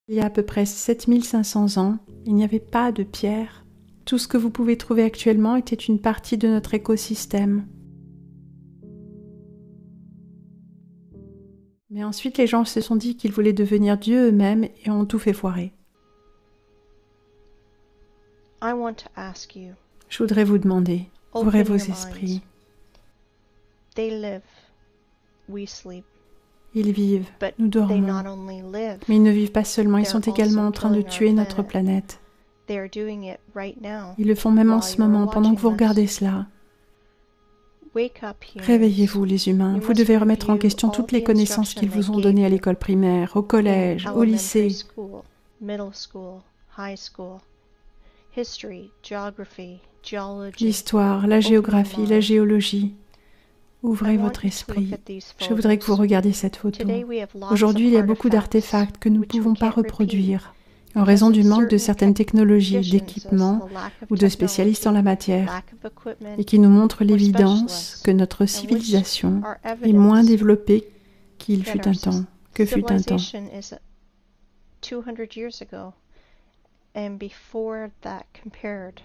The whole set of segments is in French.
Il y a à peu près 7500 ans, il n'y avait pas de pierre. Tout ce que vous pouvez trouver actuellement était une partie de notre écosystème. Mais ensuite, les gens se sont dit qu'ils voulaient devenir dieux eux-mêmes et ont tout fait foirer. Je voudrais vous demander, ouvrez vos esprits. Ils vivent, nous dormons. Mais ils ne vivent pas seulement, ils sont également en train de tuer notre planète. Ils le font même en ce moment, pendant que vous regardez cela. Réveillez-vous les humains, vous devez remettre en question toutes les connaissances qu'ils vous ont données à l'école primaire, au collège, au lycée. L'histoire, la géographie, la géologie. Ouvrez votre esprit. Je voudrais que vous regardiez cette photo. Aujourd'hui, il y a beaucoup d'artefacts que nous ne pouvons pas reproduire en raison du manque de certaines technologies, d'équipements ou de spécialistes en la matière, et qui nous montrent l'évidence que notre civilisation est moins développée qu'il fut un temps, que fut un temps. And before that compared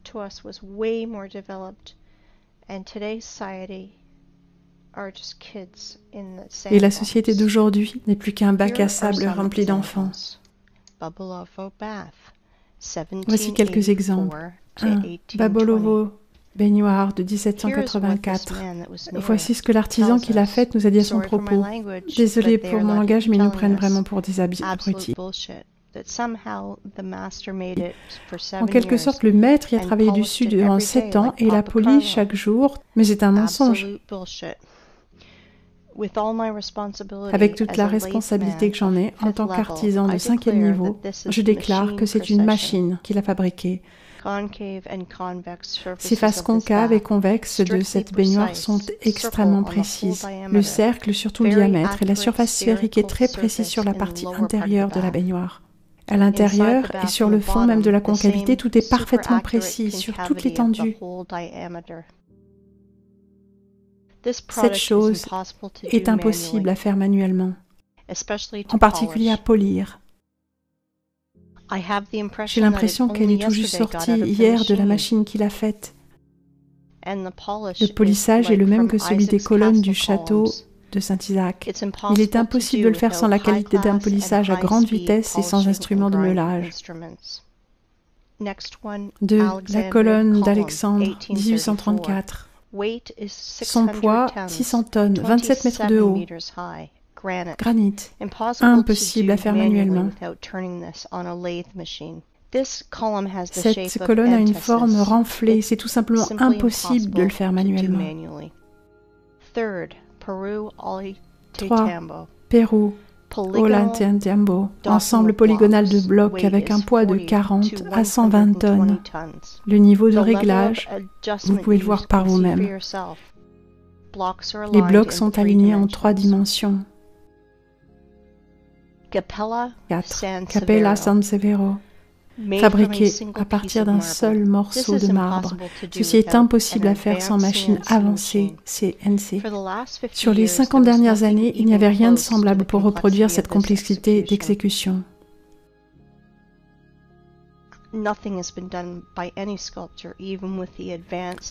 to us was way more developed, and today's society are just kids in the sandbox. Et la société d'aujourd'hui n'est plus qu'un bac à sable rempli d'enfants. Voici quelques exemples. 1. Babolovo, baignoire de 1784. Voici ce que l'artisan qui l'a faite nous a dit à son propos. Désolé pour mon langage, mais ils nous prennent vraiment pour des abrutis. En quelque sorte, le maître y a travaillé dessus durant 7 ans et l'a poli chaque jour, mais c'est un mensonge. Avec toute la responsabilité que j'en ai, en tant qu'artisan de 5e niveau, je déclare que c'est une machine qui l'a fabriquée. Ces faces concaves et convexes de cette baignoire sont extrêmement précises. Le cercle, surtout le diamètre, et la surface sphérique est très précise sur la partie intérieure de la baignoire. À l'intérieur et sur le fond même de la concavité, tout est parfaitement précis sur toute l'étendue. Cette chose est impossible à faire manuellement, en particulier à polir. J'ai l'impression qu'elle est tout juste sortie hier de la machine qui l'a faite. Le polissage est le même que celui des colonnes du château de Saint-Isaac. Il est impossible de le faire sans la qualité d'un polissage à grande vitesse et sans instrument de meulage. 2. La colonne d'Alexandre, 1834. Son poids, 600 tonnes, 27 mètres de haut. Granit. Impossible à faire manuellement. Cette colonne a une forme renflée, c'est tout simplement impossible de le faire manuellement. 3. Pérou, Ollantaytambo, ensemble polygonal de blocs avec un poids de 40 à 120 tonnes. Le niveau de réglage, vous pouvez le voir par vous-même. Les blocs sont alignés en 3 dimensions. 4. Capella San Severo, fabriqué à partir d'un seul morceau de marbre. Ceci est impossible à faire sans machine avancée, CNC. Sur les 50 dernières années, il n'y avait rien de semblable pour reproduire cette complexité d'exécution.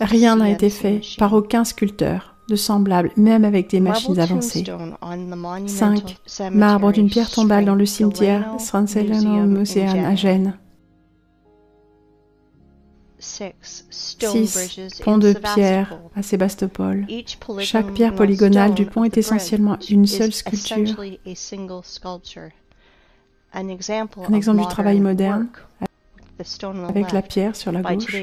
Rien n'a été fait par aucun sculpteur de semblable, même avec des machines avancées. 5. Marbre d'une pierre tombale dans le cimetière San Celano Museum à Gênes. 6. Pont de pierre à Sébastopol. Chaque pierre polygonale du pont est essentiellement une seule sculpture. Un exemple du travail moderne avec la pierre sur la gauche.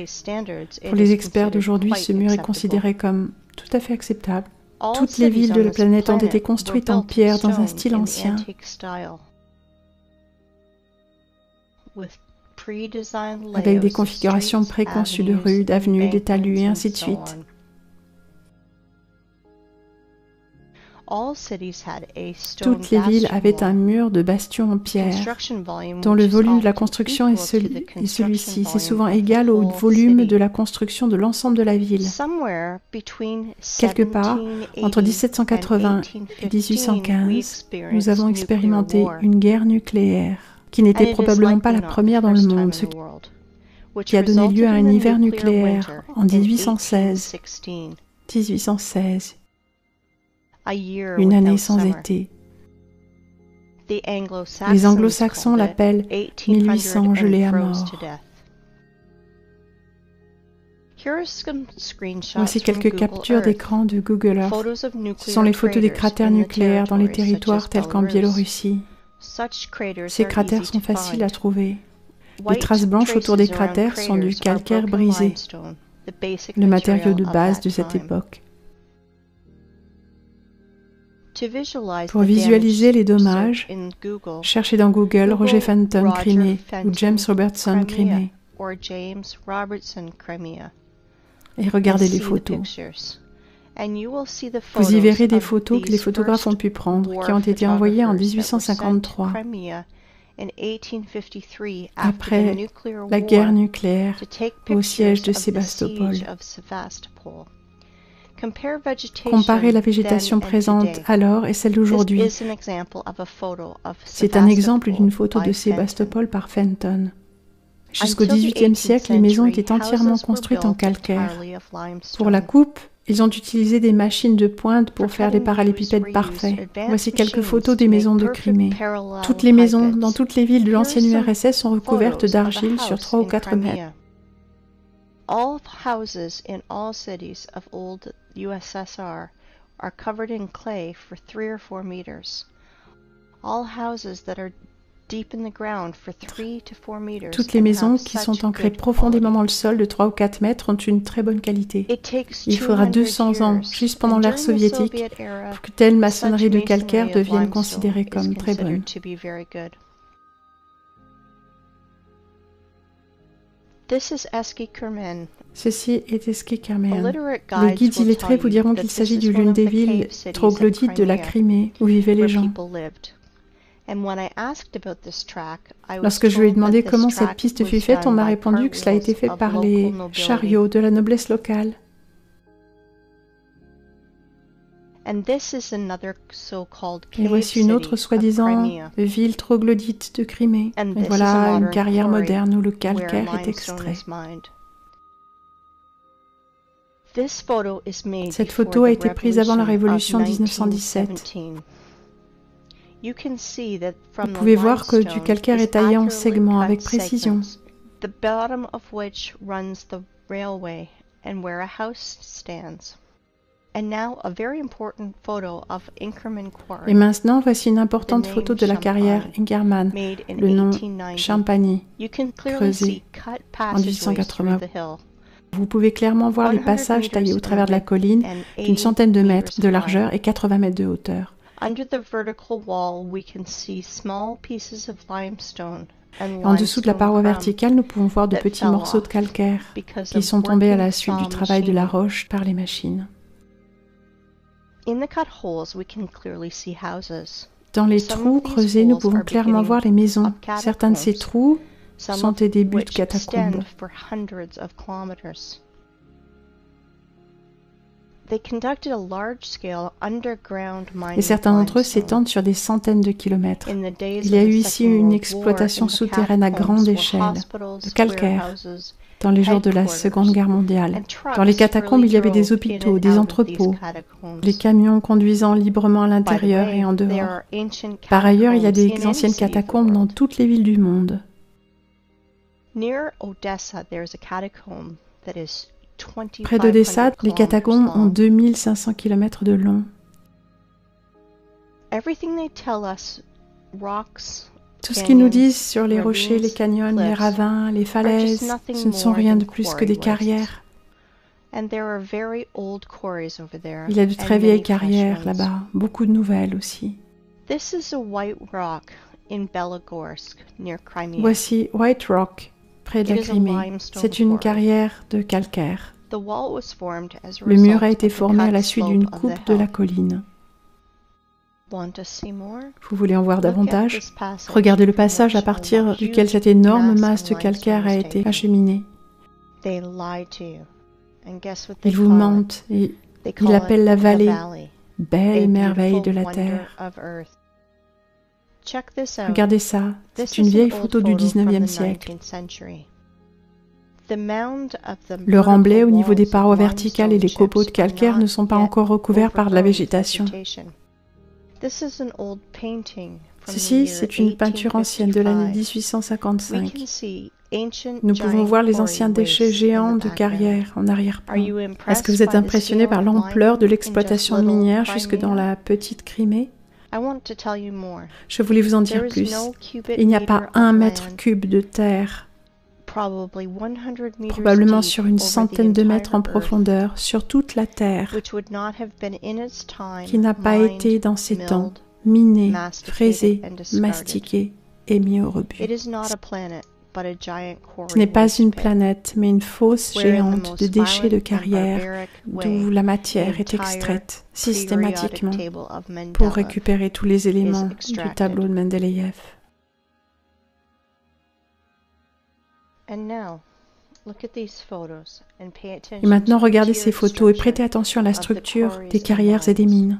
Pour les experts d'aujourd'hui, ce mur est considéré comme tout à fait acceptable. Toutes les villes de la planète ont été construites en pierre dans un style ancien. Avec des configurations préconçues de rues, d'avenues, des talus et ainsi de suite. Toutes les villes avaient un mur de bastions en pierre, dont le volume de la construction est celui-ci. C'est souvent égal au volume de la construction de l'ensemble de la ville. Quelque part, entre 1780 et 1815, nous avons expérimenté une guerre nucléaire, qui n'était probablement pas la première dans le monde, ce qui a donné lieu à un hiver nucléaire en 1816. 1816. Une année sans été. Les anglo-saxons l'appellent 1800 gelés à mort. Voici quelques captures d'écran de Google Earth. Ce sont les photos des cratères nucléaires dans les territoires tels qu'en Biélorussie. Ces cratères sont faciles à trouver. Les traces blanches autour des cratères sont du calcaire brisé, le matériau de base de cette époque. Pour visualiser les dommages, cherchez dans Google Roger Fenton Crimée ou James Robertson Crimée et regardez les photos. Vous y verrez des photos que les photographes ont pu prendre, qui ont été envoyées en 1853, après la guerre nucléaire, au siège de Sébastopol. Comparez la végétation présente alors et celle d'aujourd'hui. C'est un exemple d'une photo de Sébastopol par Fenton. Jusqu'au XVIIIe siècle, les maisons étaient entièrement construites en calcaire. Pour la coupe, ils ont utilisé des machines de pointe pour faire des parallélépipèdes parfaits. Voici quelques photos des maisons de Crimée. Toutes les maisons dans toutes les villes de l'ancienne URSS sont recouvertes d'argile sur 3 ou 4 mètres. All houses in all cities of old USSR are covered in clay for 3 or 4 meters. All houses that are deep in the ground for 3 to 4 meters. Toutes les maisons qui sont ancrées profondément dans le sol de 3 ou 4 mètres ont une très bonne qualité. Il faudra 200 ans, juste pendant l'ère soviétique, pour que telle maçonnerie de calcaire devienne considérée comme très bonne. Ceci est Eski Kermen. Les guides illettrés vous diront qu'il s'agit de l'une des villes troglodytes de la Crimée où vivaient les gens. Lorsque je lui ai demandé comment cette piste fut faite, on m'a répondu que cela a été fait par les chariots de la noblesse locale. Et voici une autre soi-disant ville troglodyte de Crimée. Et voilà une carrière moderne où le calcaire est extrait. Cette photo a été prise avant la Révolution 1917. Vous pouvez voir que du calcaire est taillé en segments avec précision. Et maintenant, voici une importante photo de la carrière Ingerman, le nom Champagny, creusé en 1880. Vous pouvez clairement voir les passages taillés au travers de la colline d'une centaine de mètres de largeur et 80 mètres de hauteur. En dessous de la paroi verticale, nous pouvons voir de petits morceaux de calcaire qui sont tombés à la suite du travail de la roche par les machines. Dans les trous creusés, nous pouvons clairement voir les maisons. Certains de ces trous sont des débuts de catacombes. Et certains d'entre eux s'étendent sur des centaines de kilomètres. Il y a eu ici une exploitation souterraine à grande échelle de calcaire dans les jours de la Seconde Guerre mondiale. Dans les catacombes, il y avait des hôpitaux, des entrepôts, les camions conduisant librement à l'intérieur et en dehors. Par ailleurs, il y a des anciennes catacombes dans toutes les villes du monde. Près d'Odessa, les catacombes ont 2500 km de long. Tout ce qu'ils nous disent sur les rochers, les canyons, les ravins, les falaises, ce ne sont rien de plus que des carrières. Il y a de très vieilles carrières là-bas, beaucoup de nouvelles aussi. Voici White Rock, près de la Crimée. C'est une carrière de calcaire. Le mur a été formé à la suite d'une coupe de la colline. Vous voulez en voir davantage? Regardez le passage à partir duquel cette énorme masse de calcaire a été acheminée. Ils vous mentent et ils l'appellent la vallée, belle merveille de la terre. Regardez ça, c'est une vieille photo du 19e siècle. Le remblai au niveau des parois verticales et les copeaux de calcaire ne sont pas encore recouverts par de la végétation. Ceci, c'est une peinture ancienne de l'année 1855. Nous pouvons voir les anciens déchets géants de carrière en arrière-plan. Est-ce que vous êtes impressionné par l'ampleur de l'exploitation minière jusque dans la petite Crimée? Je voulais vous en dire plus. Il n'y a pas 1 mètre cube de terre, probablement sur une centaine de mètres en profondeur, sur toute la Terre, qui n'a pas été dans ces temps miné, fraisé, mastiqué et mis au rebut. Ce n'est pas une planète, mais une fosse géante de déchets de carrière d'où la matière est extraite systématiquement pour récupérer tous les éléments du tableau de Mendeleïev. Et maintenant, regardez ces photos et prêtez attention à la structure des carrières et des mines.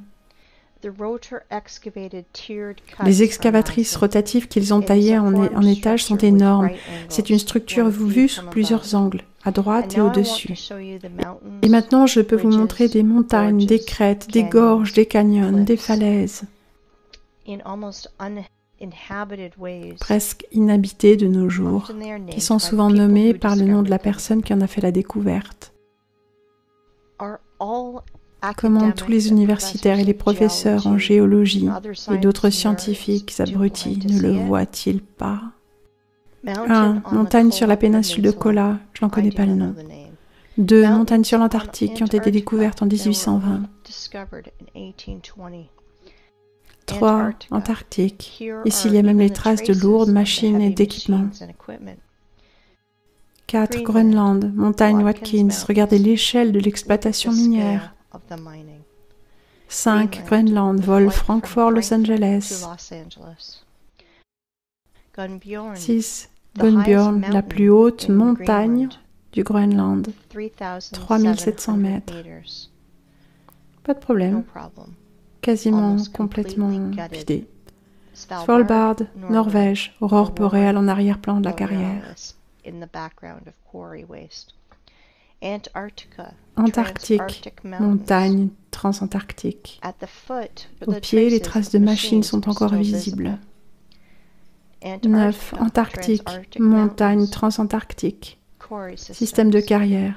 Les excavatrices rotatives qu'ils ont taillées en étages sont énormes. C'est une structure vue sous plusieurs angles, à droite et au-dessus. Et maintenant, je peux vous montrer des montagnes, des crêtes, des gorges, des canyons, des falaises, presque inhabitées de nos jours, qui sont souvent nommées par le nom de la personne qui en a fait la découverte. Comment tous les universitaires et les professeurs en géologie et d'autres scientifiques abrutis ne le voient-ils pas? 1. Montagne sur la péninsule de Kola, je n'en connais pas le nom. 2. Montagnes sur l'Antarctique qui ont été découvertes en 1820. 3. Antarctique. Ici, il y a même les traces de lourdes machines et d'équipements. 4. Groenland, montagne Watkins. Regardez l'échelle de l'exploitation minière. 5. Groenland, vol Francfort-Los Angeles. 6. Gunbjörn, la plus haute montagne du Groenland, 3700 mètres. Pas de problème, quasiment complètement vidé. Svalbard, Norvège, aurore boréale en arrière-plan de la carrière. Antarctique, montagne transantarctique. Au pied, les traces de machines sont encore visibles. 9. Antarctique, montagne transantarctique. Système de carrière.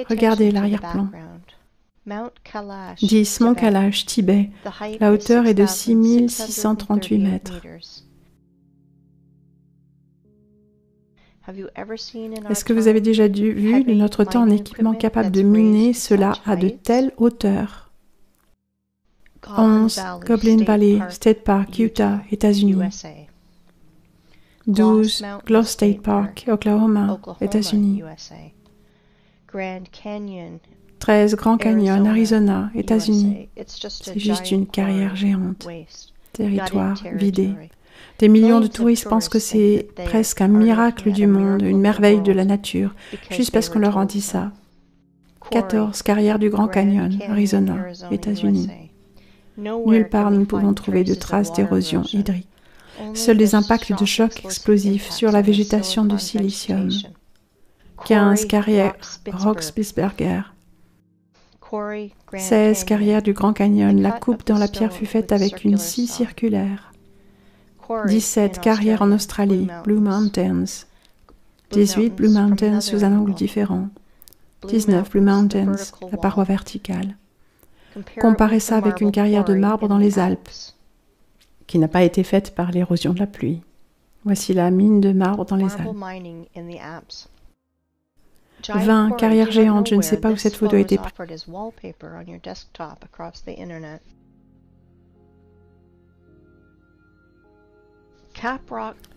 Regardez l'arrière-plan. 10. Mont Kalash, Tibet. La hauteur est de 6638 mètres. Est-ce que vous avez déjà vu de notre temps un équipement capable de miner cela à de telles hauteurs? 11. Goblin Valley, State Park, Utah, États-Unis. 12. Glow State Park, Oklahoma, États-Unis. 13. Grand Canyon, Arizona, États-Unis. C'est juste une carrière géante. Territoire vidé. Des millions de touristes pensent que c'est presque un miracle du monde, une merveille de la nature, juste parce qu'on leur en dit ça. 14. Carrière du Grand Canyon, Arizona, États-Unis. Nulle part nous ne pouvons trouver de traces d'érosion hydrique. Seuls des impacts de chocs explosifs sur la végétation de silicium. 15. Carrière Rock-Spitsberger. 16. Carrière du Grand Canyon. La coupe dans la pierre fut faite avec une scie circulaire. 17. Carrière en Australie. Blue Mountains. 18. Blue Mountains sous un angle différent. 19. Blue Mountains. La paroi verticale. Comparez ça avec une carrière de marbre dans les Alpes, qui n'a pas été faite par l'érosion de la pluie. Voici la mine de marbre dans les Alpes. 20. Carrière géante, je ne sais pas où cette photo a été prise.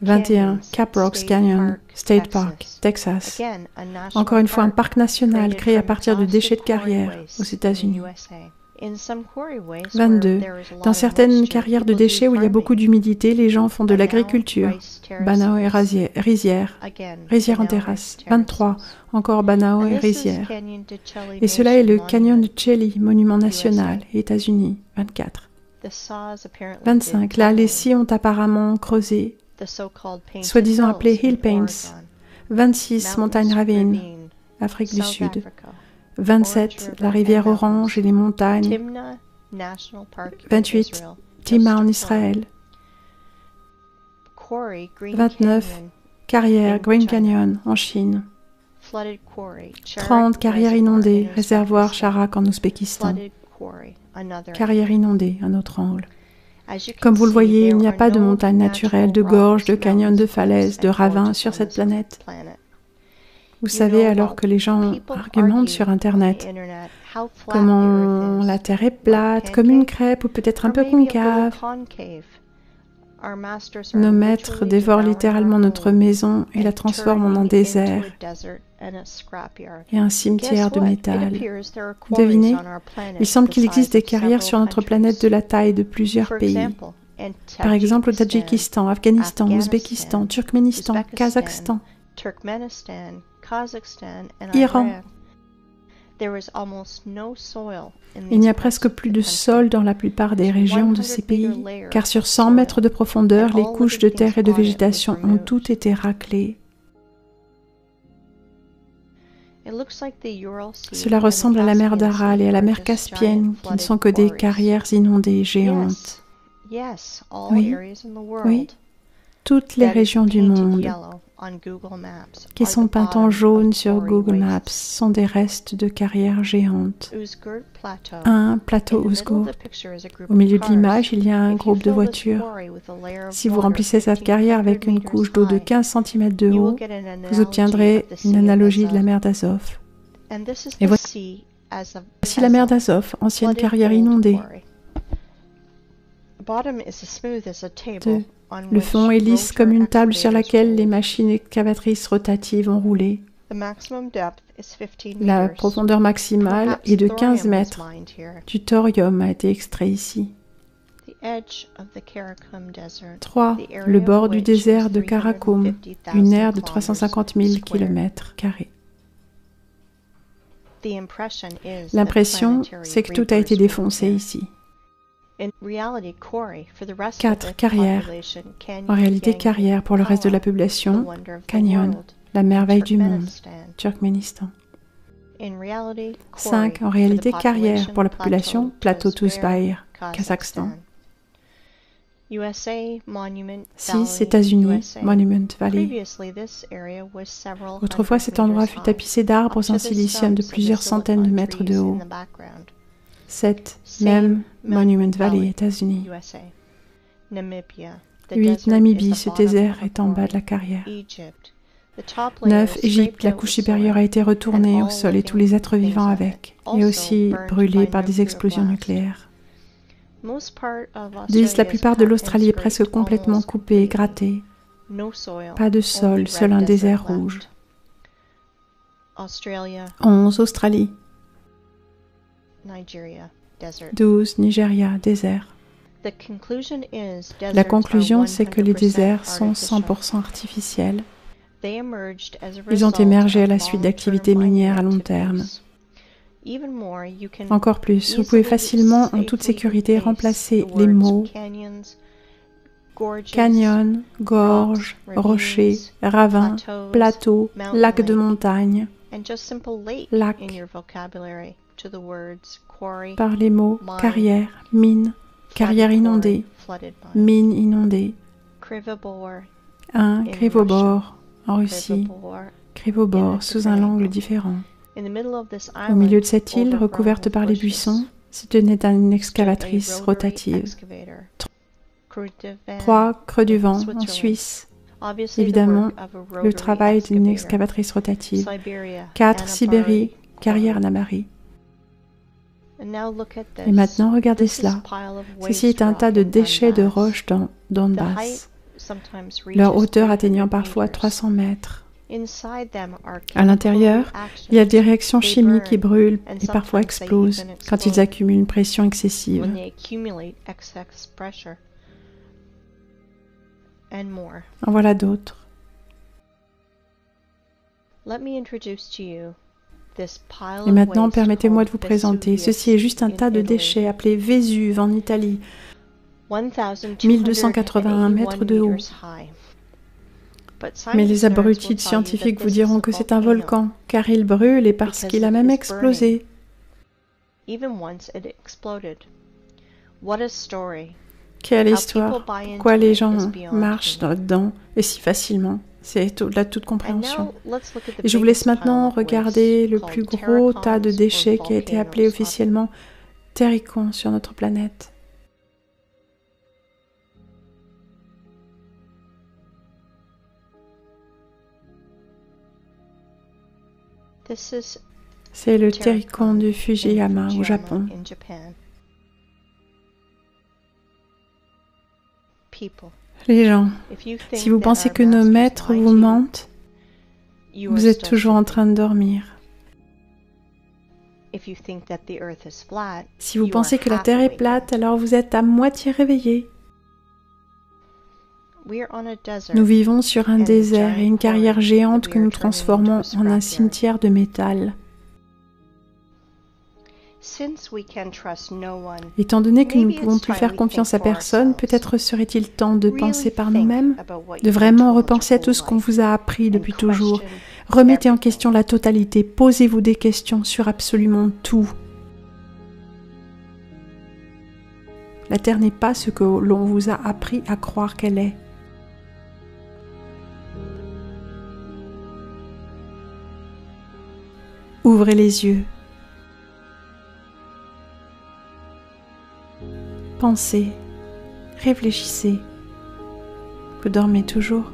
21. Cap Rocks Canyon, State Park, Texas. Encore une fois, un parc national créé à partir de déchets de carrière aux États-Unis. 22. Dans certaines carrières de déchets où il y a beaucoup d'humidité, les gens font de l'agriculture. Banao et rizière en terrasse. 23. Encore banao et rizière. Et cela est le canyon de Chelly, monument national, États-Unis. 24. 25. Là, les scies ont apparemment creusé, soi-disant appelé Hill Paints. 26. Montagne Ravine, Afrique du Sud. 27. La rivière Orange et les montagnes. 28. Timna en Israël. 29. Carrière, Green Canyon, en Chine. 30. Carrière inondée, réservoir Charak en Ouzbékistan. Carrière inondée, un autre angle. Comme vous le voyez, il n'y a pas de montagnes naturelles, de gorges, de canyons, de falaises, de ravins sur cette planète. Vous savez, alors que les gens argumentent sur Internet, comment la Terre est plate, comme une crêpe ou peut-être un peu concave. Nos maîtres dévorent littéralement notre maison et la transforment en un désert et un cimetière de métal. Devinez, il semble qu'il existe des carrières sur notre planète de la taille de plusieurs pays. Par exemple au Tadjikistan, Afghanistan, Ouzbékistan, Turkménistan, Kazakhstan, Iran. Il n'y a presque plus de sol dans la plupart des régions de ces pays, car sur 100 mètres de profondeur, les couches de terre et de végétation ont toutes été raclées. Cela ressemble à la mer d'Aral et à la mer Caspienne, qui ne sont que des carrières inondées géantes. Oui, oui, toutes les régions du monde qui sont peintes en jaune sur Google Maps sont des restes de carrières géantes. Un plateau Ouzgour. Au milieu de l'image, il y a un groupe de voitures. Si vous remplissez cette carrière avec une couche d'eau de 15 cm de haut, vous obtiendrez une analogie de la mer d'Azov. Et voici la mer d'Azov, ancienne carrière inondée. 2. Le fond est lisse comme une table sur laquelle les machines excavatrices rotatives ont roulé. La profondeur maximale est de 15 mètres. Du thorium a été extrait ici. 3. Le bord du désert de Karakoum, une aire de 350 000 km². L'impression, c'est que tout a été défoncé ici. 4. Carrière. En réalité, carrière pour le reste de la population, canyon, la merveille du monde, Turkménistan. 5. En réalité, carrière pour la population, plateau Tuzbaïr, Kazakhstan. 6. États-Unis, Monument Valley. Autrefois, cet endroit fut tapissé d'arbres en silicium de plusieurs centaines de mètres de haut. 7. Même Monument Valley, États-Unis. 8. Namibie, ce désert est en bas de la carrière. 9. Égypte, la couche supérieure a été retournée au sol et tous les êtres vivants avec, et aussi brûlés par des explosions nucléaires. 10. La plupart de l'Australie est presque complètement coupée et grattée. Pas de sol, seul un désert rouge. 11. Australie. 12. Nigeria, désert. La conclusion, c'est que les déserts sont 100% artificiels. Ils ont émergé à la suite d'activités minières à long terme. Encore plus, vous pouvez facilement, en toute sécurité, remplacer les mots canyon, gorge, rocher, ravin, plateau, lac de montagne, lac, par les mots carrière, mine, carrière inondée, mine inondée. 1. Krivobor, en Russie. Krivobor, sous un angle différent. Au milieu de cette île, recouverte par les buissons, se tenait une excavatrice rotative. 3. Creux du Vent, en Suisse. Évidemment, le travail d'une excavatrice rotative. 4. Sibérie, carrière Namari. Et maintenant, regardez cela. Ceci est un tas de déchets de roches dans Donbass, leur hauteur atteignant parfois 300 mètres. À l'intérieur, il y a des réactions chimiques qui brûlent et parfois explosent quand ils accumulent une pression excessive. En voilà d'autres. Et maintenant, permettez-moi de vous présenter. Ceci est juste un tas de déchets appelé Vésuve en Italie, 1281 mètres de haut. Mais les abrutis de scientifiques vous diront que c'est un volcan, car il brûle et parce qu'il a même explosé. Quelle histoire! Pourquoi les gens marchent là-dedans et si facilement? C'est au-delà de toute compréhension. Et je vous laisse maintenant regarder le plus gros tas de déchets qui a été appelé officiellement Terricon sur notre planète. C'est le Terricon du Fujiyama au Japon. Les gens, si vous pensez que nos maîtres vous mentent, vous êtes toujours en train de dormir. Si vous pensez que la Terre est plate, alors vous êtes à moitié réveillé. Nous vivons sur un désert et une carrière géante que nous transformons en un cimetière de métal. Étant donné que nous ne pouvons plus faire confiance à personne, peut-être serait-il temps de penser par nous-mêmes, de vraiment repenser à tout ce qu'on vous a appris depuis toujours. Remettez en question la totalité, posez-vous des questions sur absolument tout. La Terre n'est pas ce que l'on vous a appris à croire qu'elle est. Ouvrez les yeux. Pensez, réfléchissez. Vous dormez toujours ?